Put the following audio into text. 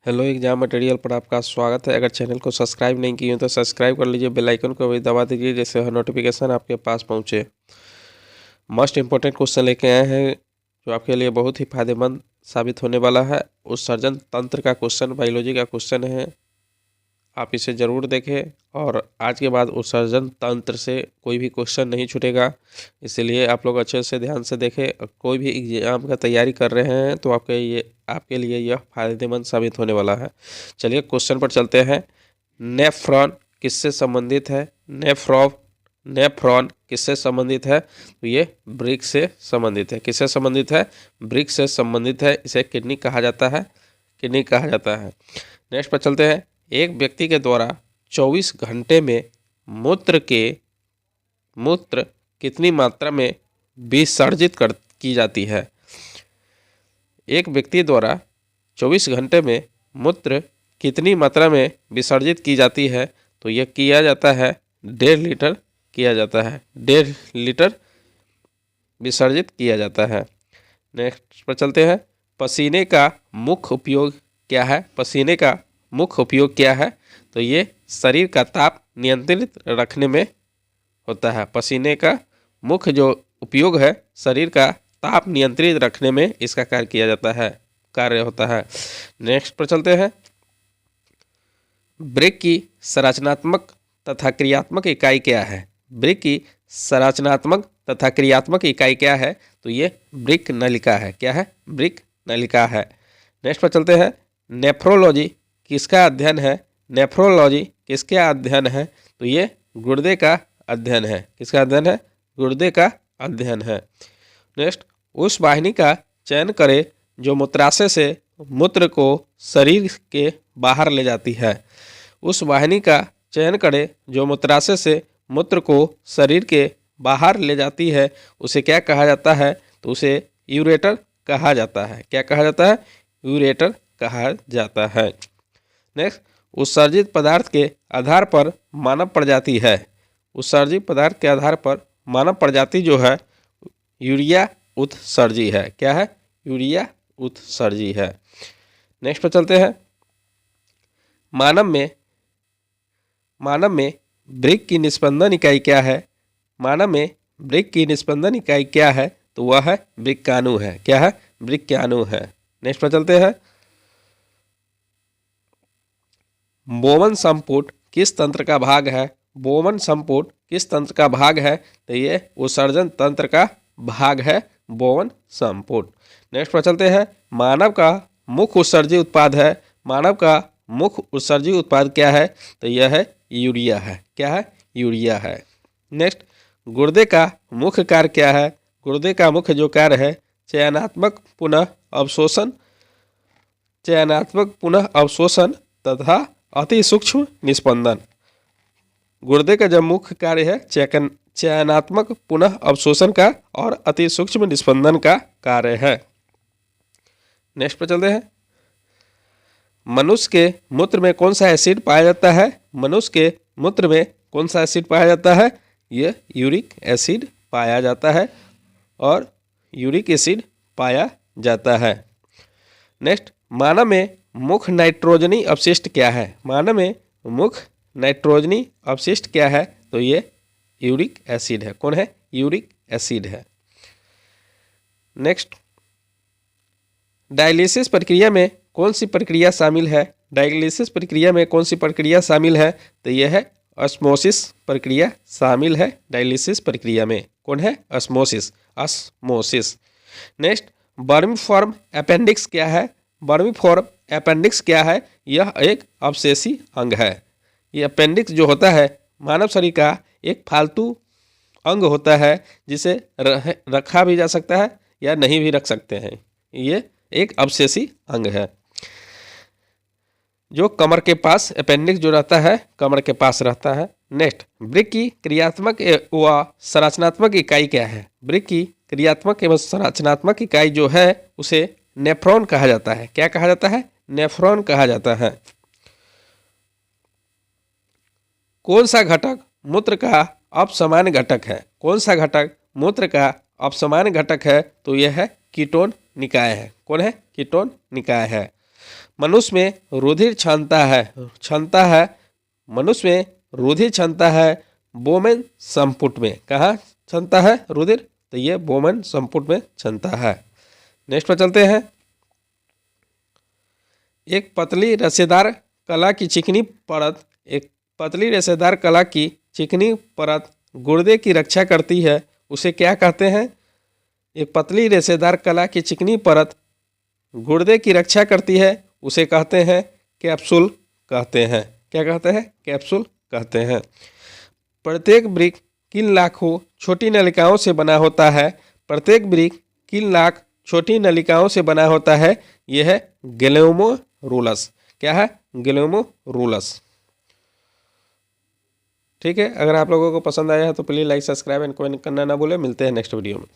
Hello exam material पर आपका स्वागत है। अगर चैनल को सब्सक्राइब नहीं किए तो सब्सक्राइब कर लीजिए, बेल आइकन को भी दबा दीजिए जिससे हर नोटिफिकेशन आपके पास पहुंचे। मोस्ट इम्पोर्टेंट क्वेश्चन लेके आए हैं जो आपके लिए बहुत ही फायदेमंद साबित होने वाला है। उत्सर्जन तंत्र का क्वेश्चन, बायोलॉजी का क्वेश्चन है, आप इसे ज़रूर देखें। और आज के बाद उत्सर्जन तंत्र से कोई भी क्वेश्चन नहीं छूटेगा, इसलिए आप लोग अच्छे से ध्यान से देखें। कोई भी एग्जाम का तैयारी कर रहे हैं तो आपके लिए यह फायदेमंद साबित होने वाला है। चलिए क्वेश्चन पर चलते हैं। नेफ्रॉन किससे संबंधित है? नेफ्रॉन किससे संबंधित है? तो ये ब्रिक से संबंधित है। किससे संबंधित है? ब्रिक से संबंधित है। इसे किडनी कहा जाता है, किडनी कहा जाता है। नेक्स्ट पर चलते हैं। एक व्यक्ति के द्वारा 24 घंटे में मूत्र कितनी मात्रा में विसर्जित की जाती है? एक व्यक्ति द्वारा 24 घंटे में मूत्र कितनी मात्रा में विसर्जित की जाती है? तो यह किया जाता है 1.5 लीटर किया जाता है। 1.5 लीटर विसर्जित किया जाता है। नेक्स्ट पर चलते हैं। पसीने का मुख्य उपयोग क्या है? पसीने का मुख्य उपयोग क्या है? तो ये शरीर का ताप नियंत्रित रखने में होता है। पसीने का मुख्य जो उपयोग है, शरीर का ताप नियंत्रित रखने में इसका कार्य होता है। नेक्स्ट पर चलते हैं। ब्रिक की संरचनात्मक तथा क्रियात्मक इकाई क्या है? ब्रिक की संरचनात्मक तथा क्रियात्मक इकाई क्या है? तो ये ब्रिक नलिका है। क्या है? ब्रिक नलिका है। नेक्स्ट पर चलते हैं। नेफ्रोलॉजी किसका अध्ययन है? नेफ्रोलॉजी किसका अध्ययन है? तो ये गुर्दे का अध्ययन है। किसका अध्ययन है? गुर्दे का अध्ययन है। नेक्स्ट, उस वाहिनी का चयन करें जो मूत्राशय से मूत्र को शरीर के बाहर ले जाती है। उस वाहिनी का चयन करें जो मूत्राशय से मूत्र को शरीर के बाहर ले जाती है, उसे क्या कहा जाता है? तो उसे यूरेटर कहा जाता है। क्या कहा जाता है? यूरेटर कहा जाता है। नेक्स्ट, उत्सर्जित पदार्थ के आधार पर मानव प्रजाति है। उत्सर्जित पदार्थ के आधार पर मानव प्रजाति जो है यूरिया उत्सर्जी है। क्या है? यूरिया उत्सर्जी है। नेक्स्ट पर चलते हैं। मानव में ब्रिक की निस्पंदन इकाई क्या है? मानव में ब्रिक की निस्पंदन इकाई क्या है? तो वह है वृक्काणु है। क्या है? वृक्काणु है। नेक्स्ट पर चलते हैं। बोवन संपुट किस तंत्र का भाग है? बोवन संपुट किस तंत्र का भाग है? तो ये उत्सर्जन तंत्र का भाग है, बोवन संपुट। नेक्स्ट पर चलते हैं। मानव का मुख्य उत्सर्जी उत्पाद है। मानव का मुख्य उत्सर्जी उत्पाद क्या है? तो यह है यूरिया है। क्या है? यूरिया है। नेक्स्ट, गुर्दे का मुख्य कार्य क्या है? गुर्दे का मुख्य जो कार्य है चयनात्मक पुनः अवशोषण तथा अति सूक्ष्म निस्पंदन। गुर्दे का जब मुख्य कार्य है चयनात्मक पुनः अवशोषण का और अति सूक्ष्म निस्पंदन का कार्य है। नेक्स्ट पर चलते हैं। मनुष्य के मूत्र में कौन सा एसिड पाया जाता है? मनुष्य के मूत्र में कौन सा एसिड पाया जाता है? यह यूरिक एसिड पाया जाता है और यूरिक एसिड पाया जाता है। नेक्स्ट, मानव में मुख्य नाइट्रोजनी अपशिष्ट क्या है? मानव में मुख्य नाइट्रोजनी अपशिष्ट क्या है? तो ये यूरिक एसिड है। कौन है? यूरिक एसिड है। नेक्स्ट, डायलिसिस प्रक्रिया में कौन सी प्रक्रिया शामिल है? डायलिसिस प्रक्रिया में कौन सी प्रक्रिया शामिल है? तो यह है ऑस्मोसिस प्रक्रिया शामिल है डायलिसिस प्रक्रिया में। कौन है? ऑस्मोसिस। नेक्स्ट, वर्मीफॉर्म अपेंडिक्स क्या है? वर्मीफॉर्म अपेंडिक्स क्या है? यह एक अवशेषी अंग है। ये अपेंडिक्स जो होता है मानव शरीर का एक फालतू अंग होता है जिसे रखा भी जा सकता है या नहीं भी रख सकते हैं। ये एक अवशेषी अंग है जो कमर के पास, अपेंडिक्स जो रहता है कमर के पास रहता है। नेक्स्ट, ब्रिक की क्रियात्मक व संरचनात्मक इकाई क्या है? ब्रिक की क्रियात्मक एवं संरचनात्मक इकाई जो है उसे नेफ्रॉन कहा जाता है। क्या कहा जाता है? नेफ्रॉन कहा जाता है। कौन सा घटक मूत्र का अपसमान घटक है? कौन सा घटक मूत्र का अपसमान घटक है? तो यह है कीटोन निकाय है। कौन है? कीटोन निकाय है। मनुष्य में रुधिर क्षमता है मनुष्य में रुधिर क्षमता है बोमेन संपुट में। कहाँ क्षमता है रुधिर? तो ये बोमेन संपुट में क्षमता है। नेक्स्ट पर चलते हैं। एक पतली रसेदार कला की चिकनी परत गुर्दे की रक्षा करती है, उसे क्या कहते हैं? एक पतली रेशेदार कला की चिकनी परत गुर्दे की रक्षा करती है, उसे कहते हैं कैप्सूल कहते हैं। क्या कहते हैं? कैप्सूल कहते हैं। प्रत्येक वृक्क किन लाखों छोटी नलिकाओं से बना होता है? प्रत्येक वृक्क किन लाख छोटी नलिकाओं से बना होता है? यह है ग्लोमेरुलस। क्या है? ग्लोमेरुलस। ठीक है, अगर आप लोगों को पसंद आया है तो please like, subscribe and comment करना ना भूलें। मिलते हैं नेक्स्ट वीडियो में।